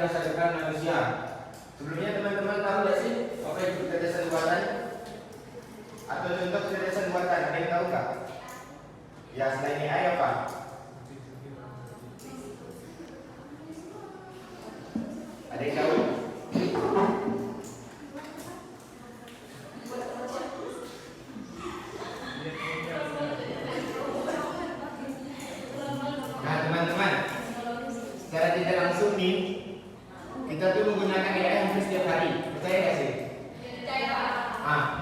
berdasarkan manusia. Sebelumnya teman-teman tahu nggak sih apa itu kecerdasan buatan? Atau contoh kecerdasan buatan, ada yang tahu nggak? Ya, selain AI apa? Ada yang tahu? Nah teman-teman, secara tidak langsung nih, kita tuh menggunakan AI hampir setiap hari. Percaya nggak sih? Percaya.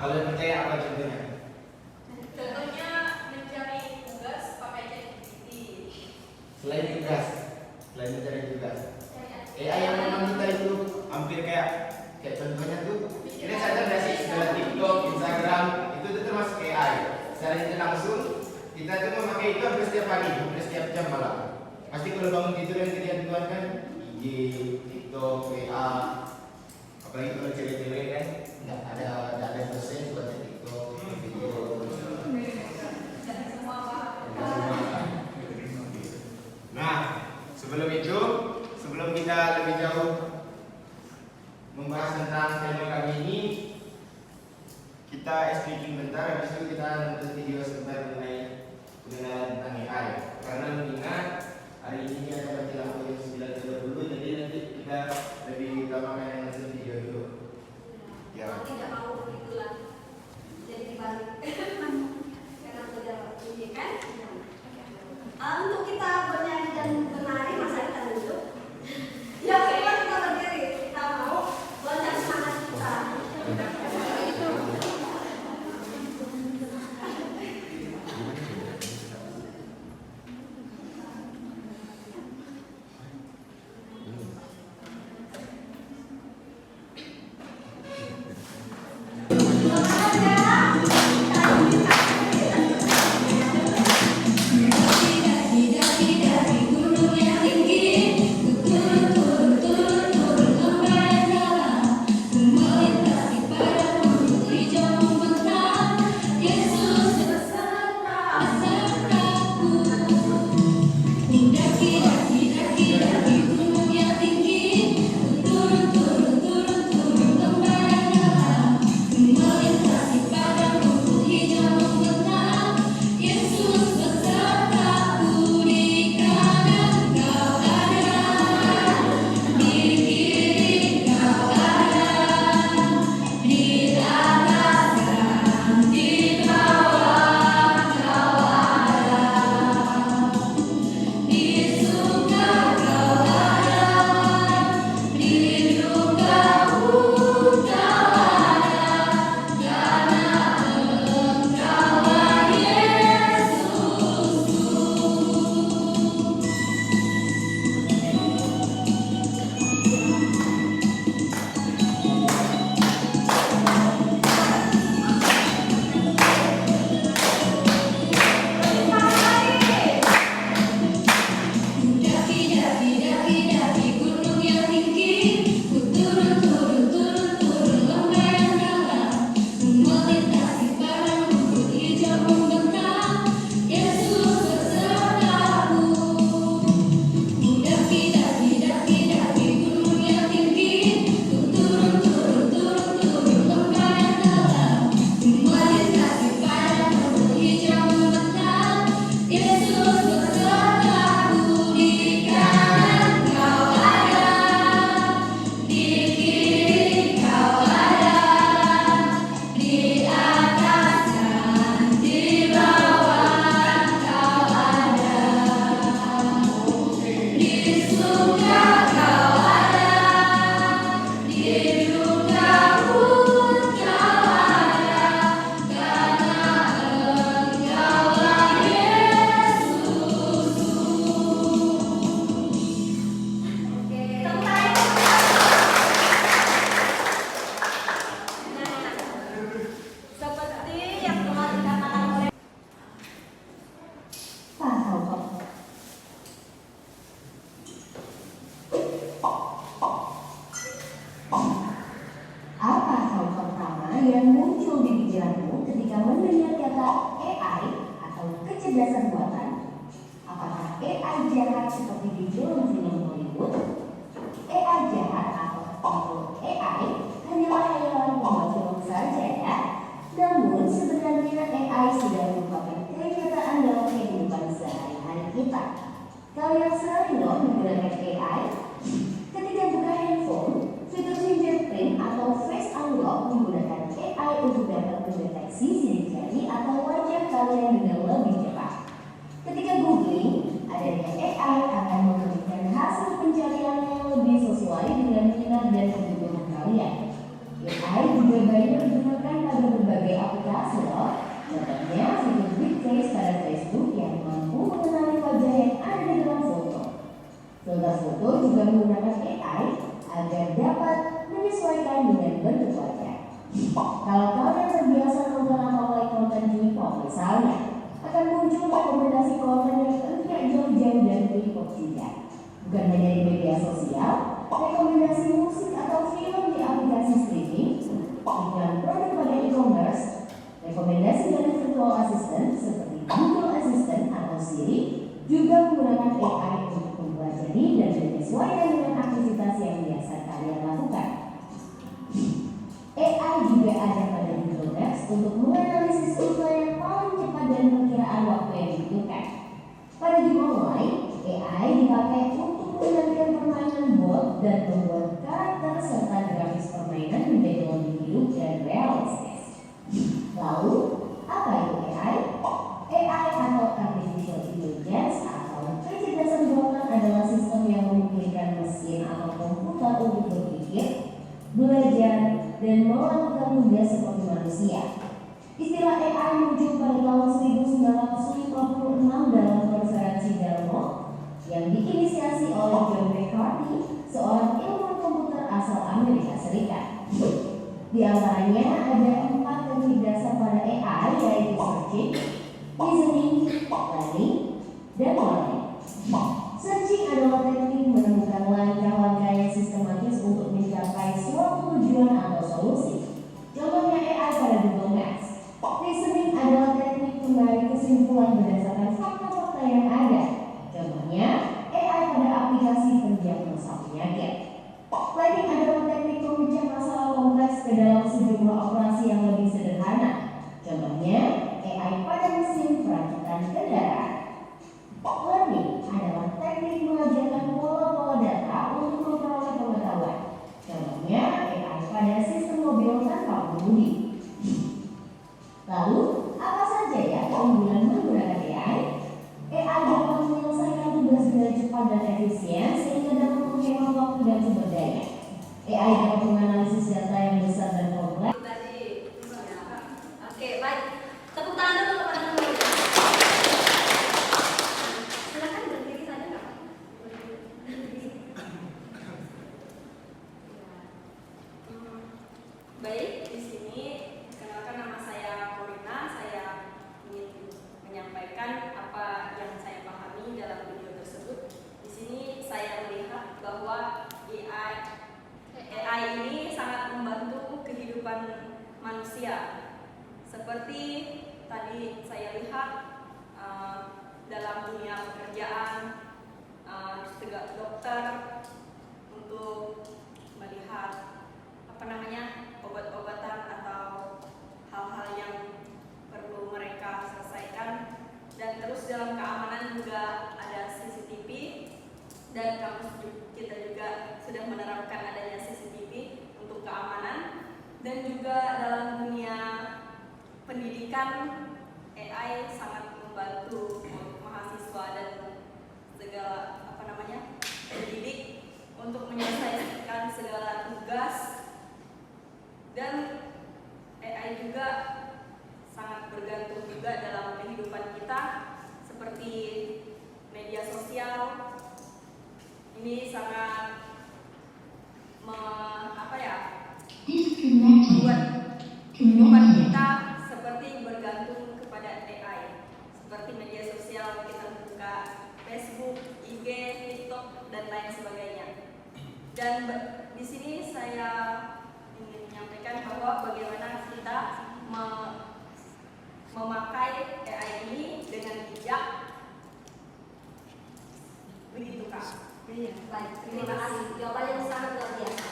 Kalau percaya apa contohnya? Contohnya mencari tugas pakai ChatGPT. Selain mencari tugas, AI yang memang kita itu hampir kayak contohnya tuh, kita sadar nggak sih segala TikTok, Instagram itu tuh termasuk AI. Secara tidak langsung kita tuh memakai itu hampir setiap hari, hampir setiap jam malah. Pasti kalau bangun tidur yang dilihat Tuhan kan IG, TikTok, WA, apalagi kalau cewek-cewek kan nggak ada persen buat TikTok, video. Nah, sebelum kita lebih jauh membahas tentang tema kami ini, kita speaking bentar, habis itu kita nonton video sebentar mengenai tentang AI. Karena mengingat hari ini ada mati lampu yang 9.30, jadi nanti kita lebih gampang yang nonton video dulu. Ya. Kalau tidak mau begitulah, jadi dibalik. Karena sudah ini kan. Untuk kita bernyanyi dan menari, masa kita duduk. Ya, kita berdiri. Kita mau loncat semangat kita. kecerdasan buatan? Apakah AI jahat seperti di film-film Hollywood? AI jahat yang sering loh menggunakan AI. Ketika buka handphone, fitur fingerprint atau face unlock menggunakan AI untuk dapat mendeteksi sidik jari atau wajah kalian dengan lebih cepat. Ketika googling, adanya AI akan memberikan hasil pencarian yang lebih sesuai dengan minat dan kebutuhan kalian. AI juga banyak digunakan pada berbagai aplikasi loh. Contohnya fitur Quick Trace pada Facebook yang mampu mengenali wajah yang ada di dalam foto. Filter foto juga menggunakan AI agar dapat menyesuaikan dengan bentuk wajah. Kalau kalian terbiasa nonton atau like konten K-pop misalnya, akan muncul rekomendasi konten yang tidak jauh-jauh dari K-pop juga. Bukan hanya di media sosial, rekomendasi musik atau film di aplikasi streaming, iklan produk pada e-commerce, rekomendasi dari virtual assistant seperti Google Assistant atau Siri juga menggunakan AI untuk mempelajari dan menyesuaikan dengan aktivitas yang biasa kalian lakukan. AI juga ada pada Google Maps untuk menganalisis rute yang paling cepat dan perkiraan waktu yang dibutuhkan. Pada game online, AI dipakai untuk mengendalikan permainan bot dan membuat karakter serta grafis permainan menjadi lebih hidup dan realistis. Lalu, apa itu AI? AI atau Artificial Intelligence atau kecerdasan buatan adalah sistem yang memungkinkan mesin atau komputer untuk berpikir, belajar, dan melakukan tugas seperti manusia. Istilah AI muncul pada tahun 1956 dalam konferensi Delft yang diinisiasi oleh John McCarthy, seorang ilmuwan komputer asal Amerika Serikat. Di antaranya ada 4 teknik dasar pada AI, yaitu searching, reasoning, learning, dan learning. Searching adalah teknik menemukan langkah-langkah yang sistematis untuk mencapai suatu tujuan atau solusi. Contohnya AI pada Google Maps. Reasoning adalah teknik menarik kesimpulan berdasarkan fakta-fakta yang ada. Contohnya AI pada aplikasi pendiagnosa penyakit. Planning adalah teknik memecah masalah kompleks ke dalam sejumlah operasi yang lebih sederhana. Contohnya AI pada mesin perakitan kendaraan. Learning adalah teknik mengajarkan pola-pola data untuk memperoleh pengetahuan. Contohnya AI pada sistem mobil tanpa pengemudi. Lalu, apa saja ya keunggulan menggunakan AI? AI dapat menyelesaikan tugas dengan cepat dan efisien sehingga dapat menghemat waktu dan sumber daya. AI dapat menganalisis data yang besar dan kompleks. Oke, baik. Tepuk tangan dulu kepada teman-teman. Silakan berdiri saja nggak apa-apa. Baik, di sini kenalkan nama saya Corina. Saya ingin menyampaikan apa yang saya pahami dalam video tersebut. Di sini saya melihat bahwa AI ini sangat membantu kehidupan manusia. Seperti tadi saya lihat dalam dunia pekerjaan, dokter untuk melihat obat-obatan atau hal-hal yang perlu mereka selesaikan. Dan terus dalam keamanan juga ada CCTV, dan kita juga sudah menerapkan adanya CCTV untuk keamanan. Dan juga dalam dunia pendidikan, AI sangat membantu mahasiswa dan segala pendidik untuk menyelesaikan segala tugas. Dan AI juga sangat bergantung juga dalam kehidupan kita, seperti media sosial. Ini sangat membuat kehidupan kita seperti bergantung kepada AI. Seperti media sosial, kita buka Facebook, IG, TikTok, dan lain sebagainya. Dan di sini saya ingin menyampaikan bahwa bagaimana kita memakai AI ini dengan bijak. Begitu, Kak. Iya, baik. Terima kasih. Jawaban yang sangat luar biasa.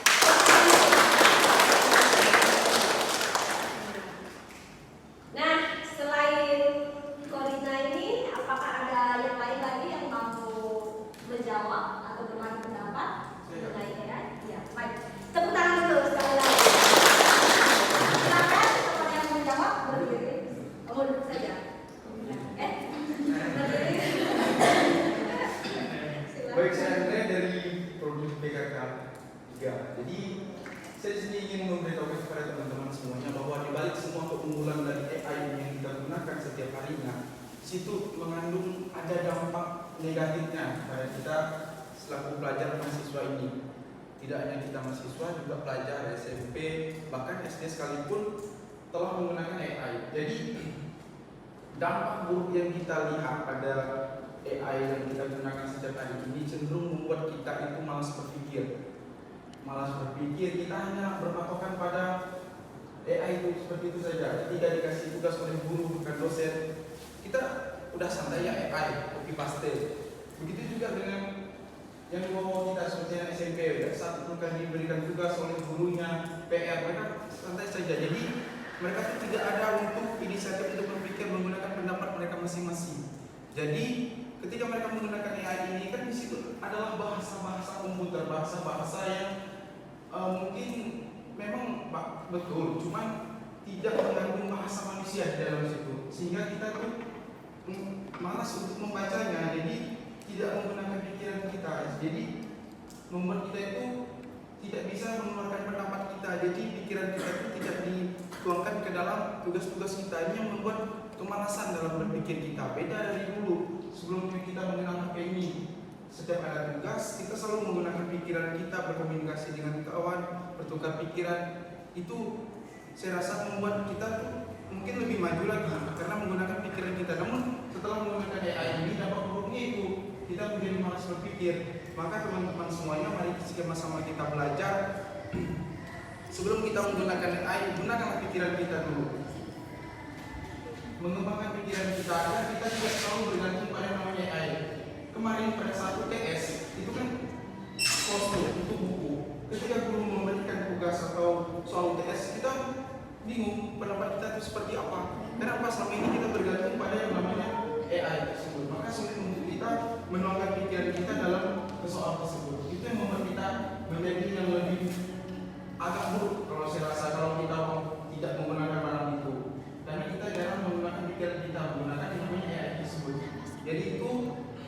Nah, selain Corina ini, apakah ada yang lain lagi yang mau Jadi saya di sini ingin memberitahukan kepada teman-teman semuanya bahwa di balik semua keunggulan dari AI yang kita gunakan setiap harinya, situ mengandung ada dampak negatifnya pada kita selaku pelajar mahasiswa ini. Tidak hanya kita mahasiswa, juga pelajar SMP, bahkan SD sekalipun telah menggunakan AI. Jadi dampak buruk yang kita lihat pada AI yang kita gunakan setiap hari ini cenderung membuat kita itu malas berpikir. Kita hanya berpatokan pada AI itu seperti itu saja. Ketika dikasih tugas oleh guru bukan dosen, kita udah santai ya AI, copy paste. Begitu juga dengan yang di bawah kita seperti yang SMP, saat mereka diberikan tugas oleh gurunya PR, mereka santai saja. Jadi mereka itu tidak ada untuk inisiatif untuk berpikir menggunakan pendapat mereka masing-masing. Jadi ketika mereka menggunakan AI ini kan di situ adalah bahasa-bahasa komputer, bahasa-bahasa yang mungkin memang betul, cuman tidak mengandung bahasa manusia di dalam situ, sehingga kita tuh malas untuk membacanya. Jadi tidak menggunakan pikiran kita, jadi membuat kita itu tidak bisa mengeluarkan pendapat kita. Jadi pikiran kita itu tidak dituangkan ke dalam tugas-tugas kita. Ini yang membuat kemalasan dalam berpikir kita. Beda dari dulu sebelum kita mengenal HP ini. Setiap ada tugas, kita selalu menggunakan pikiran kita, berkomunikasi dengan kawan, bertukar pikiran. Itu saya rasa membuat kita tuh mungkin lebih maju lagi karena menggunakan pikiran kita. Namun setelah menggunakan AI ini, dampak buruknya itu kita menjadi malas berpikir. Maka teman-teman semuanya, mari sama-sama kita belajar. Sebelum kita menggunakan AI, gunakanlah pikiran kita dulu. Mengembangkan pikiran kita agar kita tidak selalu bergantung pada namanya AI. Kemarin pada saat UTS itu kan kostum untuk buku. Ketika guru memberikan tugas atau soal UTS, kita bingung pendapat kita itu seperti apa. Kenapa selama ini kita bergantung pada yang namanya AI tersebut? Maka sulit untuk kita menuangkan pikiran kita dalam soal tersebut. Itu yang membuat kita menjadi yang lebih agak buruk kalau saya rasa, kalau kita tidak menggunakan barang itu. Karena kita jarang menggunakan pikiran kita, menggunakan yang namanya AI tersebut. Jadi itu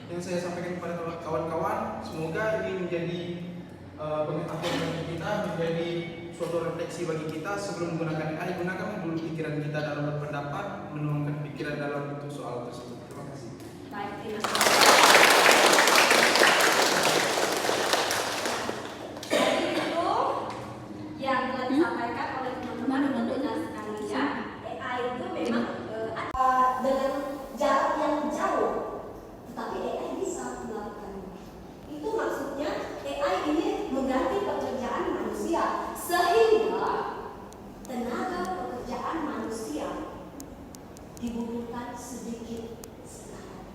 yang saya sampaikan kepada kawan-kawan. Semoga ini menjadi pengetahuan bagi kita, menjadi suatu refleksi bagi kita. Sebelum menggunakan AI, gunakan dulu pikiran kita dalam berpendapat, menuangkan pikiran dalam bentuk soal tersebut. Terima kasih. Baik, terima kasih. Jadi itu yang telah disampaikan oleh teman-teman pendengar sekalian. AI itu memang dengan jarak yang jauh, tetapi AI bisa melakukannya. Itu maksudnya AI ini mengganti pekerjaan manusia, sehingga tenaga pekerjaan manusia dibutuhkan sedikit sekali.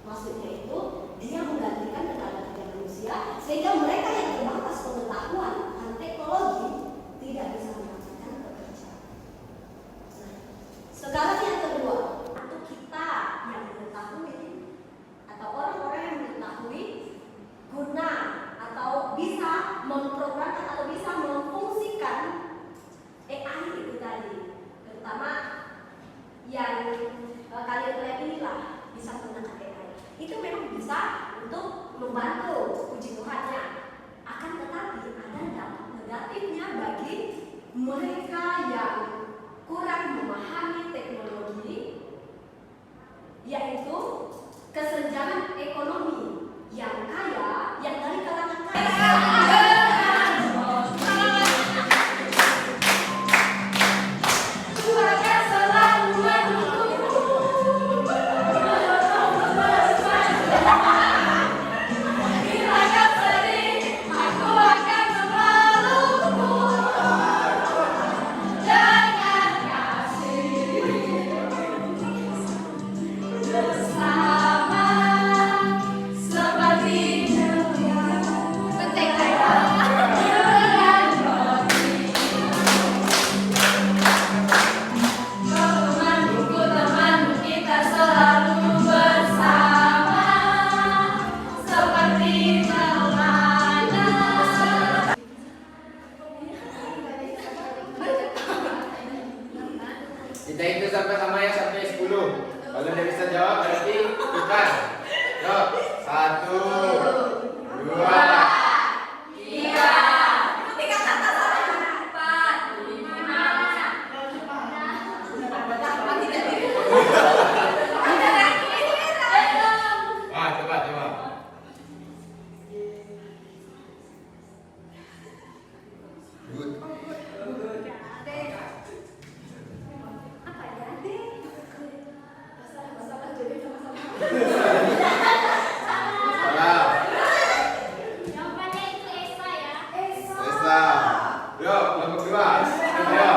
Maksudnya itu dia menggantikan tenaga kerja manusia, sehingga mereka yang terbatas pengetahuan dan teknologi tidak bisa melakukan pekerjaan. Nah, sekarang yang kedua, untuk kita yang mengetahui atau orang-orang yang mengetahui guna atau bisa memprogram atau bisa memfungsikan AI itu tadi, terutama yang kalian lihat inilah bisa menggunakan AI. Itu memang bisa untuk membantu, puji Tuhannya. Akan tetapi ada dampak negatifnya bagi mereka yang kurang memahami teknologi, yaitu kesenjangan ekonomi yang kaya, yang dari kalangan kaya. Kita itu sama-sama ya sampai 10. Kalau tidak bisa jawab berarti bukan. Yuk, 1, 2, 3. salah. Yuk, kelompok 2. Ayo.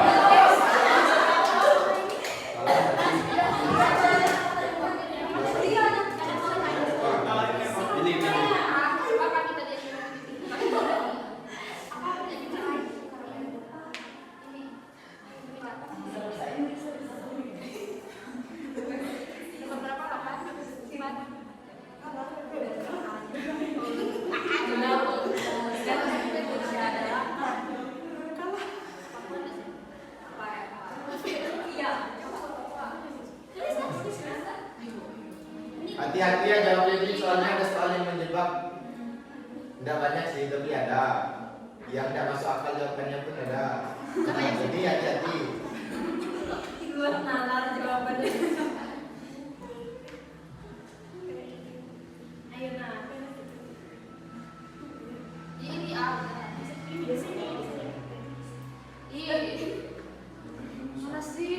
Hati-hati ya jawab ini, soalnya ada soal yang menjebak. Tidak banyak sih, tapi ada. Yang tidak masuk akal jawabannya pun ada. Nah, jadi hati-hati. Gue nalar jawabannya. Ayo nah. Ini di sini. Mana sih?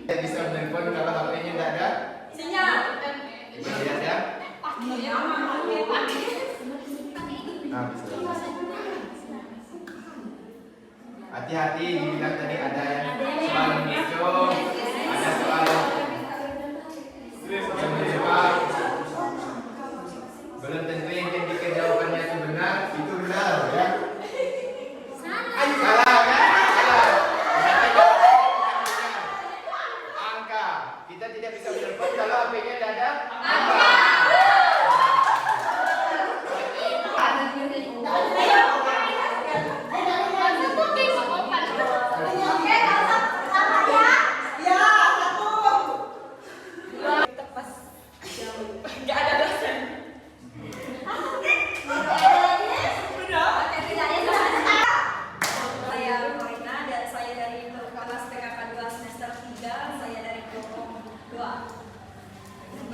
Saya bisa menelpon kalau HP-nya tidak ada. Sinyal. Masih ada? Nah, bisa. Hati-hati, dibilang tadi ada yang soal muncul, ada soal yang menjebak. Belum tentu yang ketika jawabannya itu benar, itu benar ya. Salah kan? Salah. Angka. Kita tidak bisa menelpon kalau HP-nya tidak ada angka.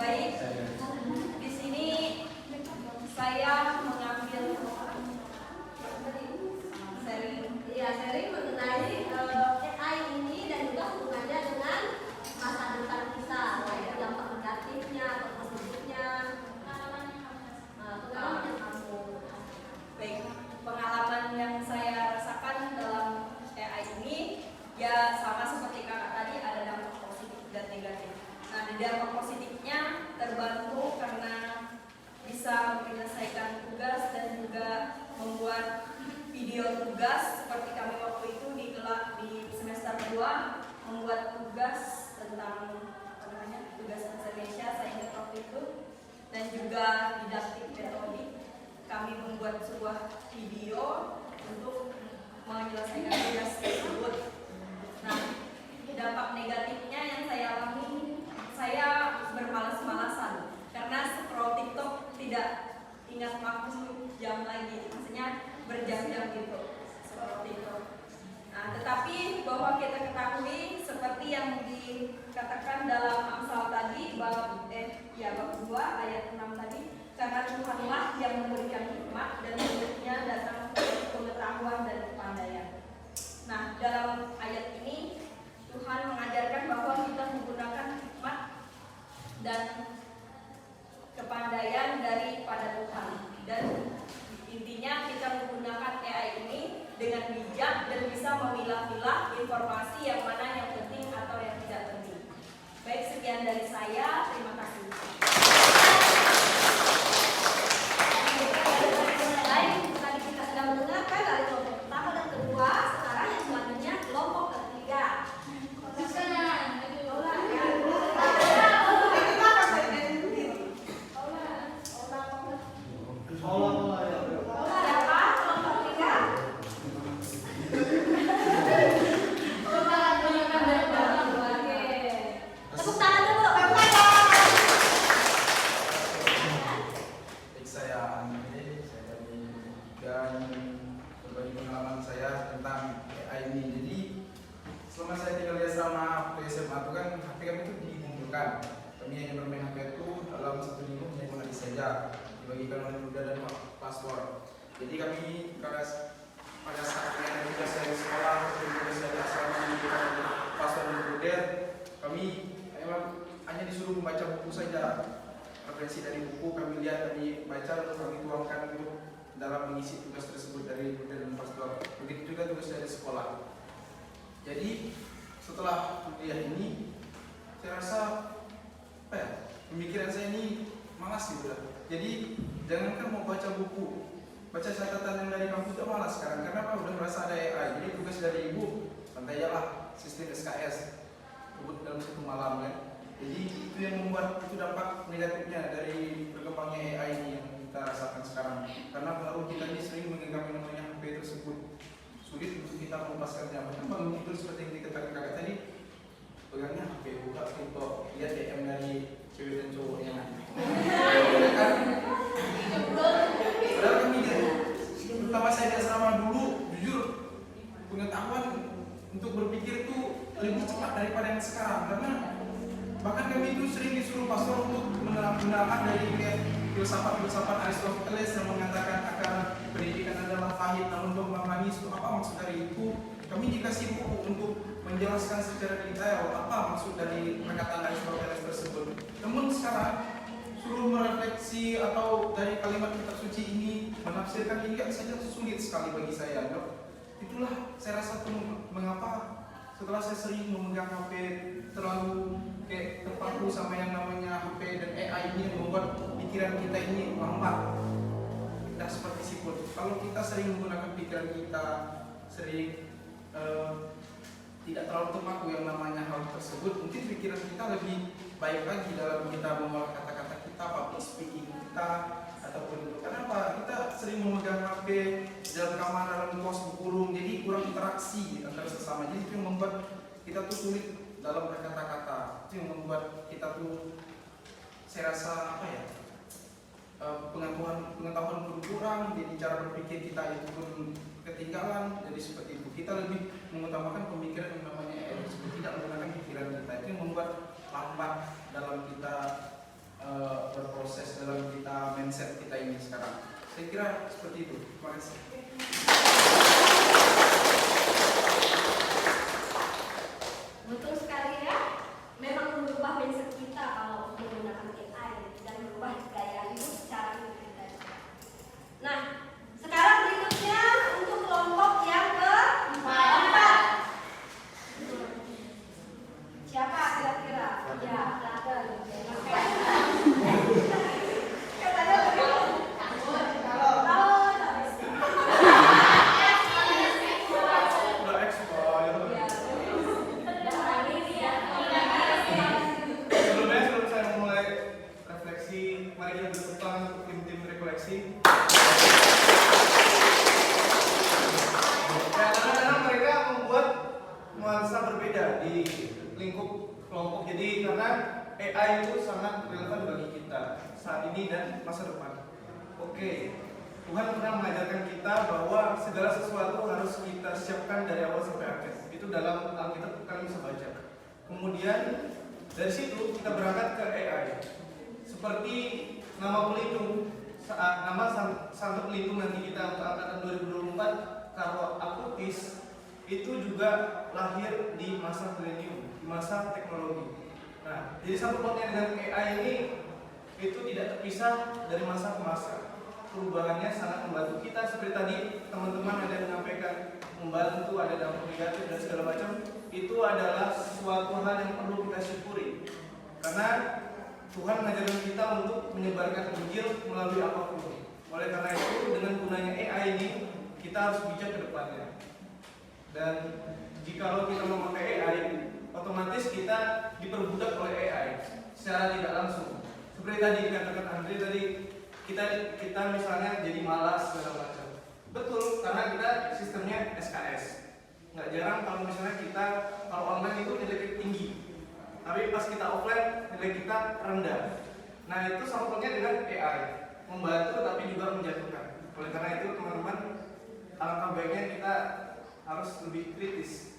Baik, di sini saya mengambil sharing mengenai AI ini dan juga hubungannya dengan masa depan kita, baik dampak negatifnya atau positifnya. Pengalaman kamu, baik pengalaman yang saya rasakan dalam AI ini ya sama seperti kakak tadi, ada dampak positif dan negatif. Nah, di dampak positifnya terbantu karena bisa menyelesaikan tugas dan juga membuat video tugas seperti kami waktu itu di semester 2 membuat tugas tentang tugas bahasa Indonesia saya ingat waktu itu, dan juga didaktik metodik. Kami membuat sebuah video untuk menyelesaikan tugas tersebut. Nah, dampak negatifnya yang saya alami, saya bermalas-malasan karena scroll TikTok tidak ingat waktu jam lagi, maksudnya berjam-jam gitu scroll TikTok. Nah, tetapi bahwa kita ketahui seperti yang dikatakan dalam Amsal tadi bab 2 ayat 6 tadi, karena Tuhanlah yang memberikan hikmat dan menurutnya datang pengetahuan dan kepandaian. Nah, dalam ayat ini Tuhan mengajarkan bahwa kita menggunakan hikmat dan kepandaian daripada Tuhan, dan intinya kita menggunakan AI ini dengan bijak dan bisa memilah-milah informasi yang mana yang penting atau yang tidak penting. Baik, sekian dari saya, terima kasih. Baik, tadi kita sudah mendengarkan dari kelompok pertama dan kedua, sekarang yang selanjutnya kelompok ketiga. Tepuk tangan dulu. Saya Andre, saya dari dan berbagi pengalaman saya tentang AI ini. Jadi selama saya tinggal di asrama waktu SMA itu kan HP kami itu dikumpulkan. Kami hanya bermain HP itu dalam 1 minggu hanya 5 hari saja, dibagikan oleh muda dan paspor. Jadi kami pada saat ada tugas saya di sekolah atau tugas saya di asrama di paspor dan muda, kami hanya disuruh membaca buku saja. referensi dari buku, kami lihat, kami baca, lalu kami tuangkan untuk dalam mengisi tugas tersebut dari dan pastor. Begitu juga tugas dari sekolah. Jadi setelah kuliah ini, saya rasa pemikiran saya ini malas gitu. Jadi jangankan mau baca buku, baca catatan yang dari kampus itu malas sekarang. Karena apa? Udah merasa ada AI. Jadi tugas dari ibu, santai lah sistem SKS kebut dalam satu malam kan. Jadi itu yang membuat itu dampak negatifnya dari berkembangnya AI ini yang kita rasakan sekarang. Karena pengaruh kita ini sering menggenggam yang namanya HP tersebut. Sulit untuk kita melepaskannya. Bahkan bangun tidur seperti yang dikatakan kakak tadi, pegangnya HP, buka TikTok, lihat DM dari cewek dan cowoknya. Kan? Padahal kami terutama saya di asrama dulu, jujur pengetahuan untuk berpikir itu lebih cepat daripada yang sekarang. Karena bahkan kami itu sering disuruh pastor untuk menerangkan dari filsafat Aristoteles yang mengatakan akan pendidikan adalah pahit namun dogma manis. Itu apa maksud dari itu? Kami dikasih buku untuk menjelaskan secara detail apa maksud dari perkataan Aristoteles tersebut. Namun sekarang suruh merefleksi atau dari kalimat kitab suci ini menafsirkan ini saja sulit sekali bagi saya. Itulah saya rasa mengapa setelah saya sering memegang HP terlalu kayak terpaku sama yang namanya HP dan AI ini yang membuat pikiran kita ini lambat. Tidak seperti siput. Kalau kita sering menggunakan pikiran kita, sering tidak terlalu terpaku yang namanya hal tersebut, mungkin pikiran kita lebih baik lagi dalam kita mengolah kata-kata kita, public speaking kita, ataupun kenapa kita sering memegang HP dalam kamar, dalam kos, berkurung, jadi kurang interaksi antara sesama. Jadi itu yang membuat kita tuh sulit dalam berkata-kata. Itu yang membuat kita tuh, saya rasa pengetahuan pun kurang, jadi cara berpikir kita itu pun ketinggalan. Jadi seperti itu, kita lebih mengutamakan pemikiran yang namanya tidak menggunakan pikiran kita. Itu yang membuat lambat dalam kita berproses, dalam kita mindset kita ini sekarang. Saya kira seperti itu. Terima kasih. Betul sekali ya. Memang merubah mindset kita kalau menggunakan AI dan merubah gaya hidup secara kita. Nah, sekarang berikutnya untuk kelompok yang keempat. Siapa kira-kira? Ya, Laten. Kadang-kadang mereka membuat nuansa berbeda di lingkup kelompok. Jadi karena AI itu sangat relevan bagi kita saat ini dan masa depan. Oke, Tuhan pernah mengajarkan kita bahwa segala sesuatu harus kita siapkan dari awal sampai akhir. Itu dalam Alkitab kalian bisa baca. Kemudian dari situ kita berangkat ke AI. Seperti nama pelindung, nama santo pelindung nanti kita untuk angkatan 2024, Carlo Acutis, itu juga lahir di masa milenium, di masa teknologi. Nah, jadi satu plotnya dengan AI ini itu tidak terpisah dari masa ke masa. Perubahannya sangat membantu kita. Seperti tadi teman-teman ada yang menyampaikan membantu, ada dampak negatif dan segala macam. Itu adalah suatu hal yang perlu kita syukuri. Karena Tuhan mengajarkan kita untuk menyebarkan Injil melalui apapun. Oleh karena itu, dengan gunanya AI ini, kita harus bijak ke depannya. Dan jikalau kita memakai AI, otomatis kita diperbudak oleh AI secara tidak langsung. Seperti tadi dikatakan Andre tadi, kita misalnya jadi malas segala macam. Betul, karena kita sistemnya SKS. Nggak jarang kalau misalnya kita kalau online itu nilai kita tinggi, tapi pas kita offline nilai kita rendah. Nah itu sampelnya dengan AI, membantu tapi juga menjatuhkan. Oleh karena itu teman-teman, alangkah baiknya kita harus lebih kritis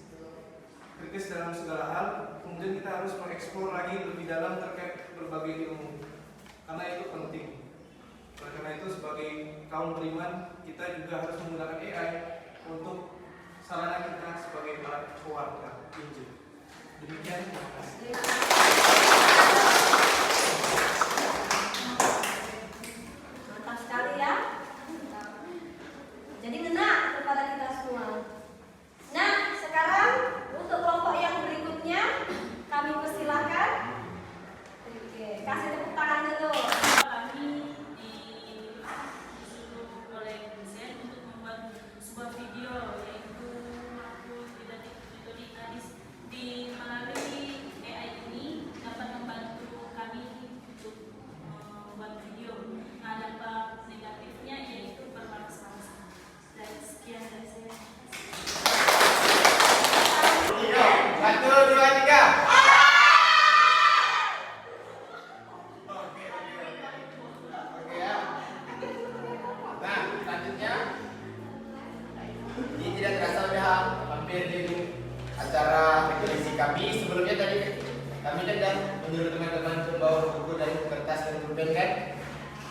dalam segala hal. Kemudian kita harus mengeksplor lagi lebih dalam terkait berbagai ilmu, karena itu penting. Oleh karena itu sebagai kaum beriman, kita juga harus menggunakan AI untuk sarana kita sebagai para pewarta Injil. Demikian, terima kasih.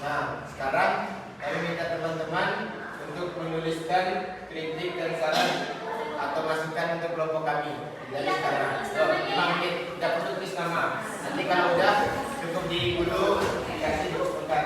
Nah, sekarang kami minta teman-teman untuk menuliskan kritik dan saran atau masukan untuk kelompok kami. Jadi sekarang, 5 menit, tidak perlu tulis nama. Nanti kalau udah cukup digulung, dikasih dokumen.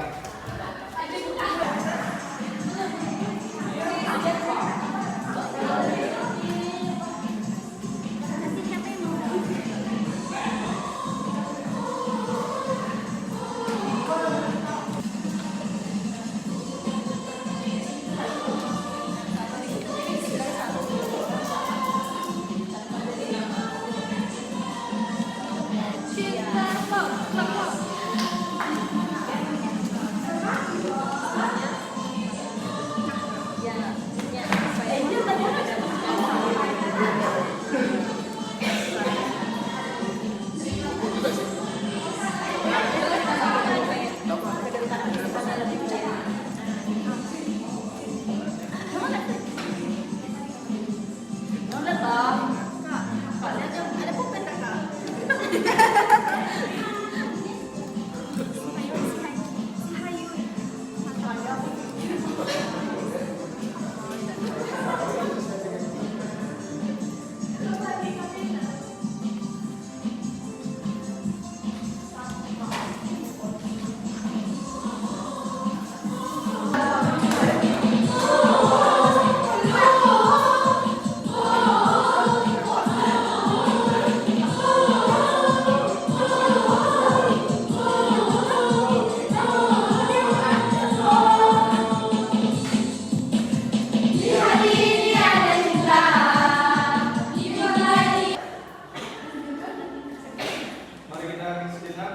Mari kita sejenak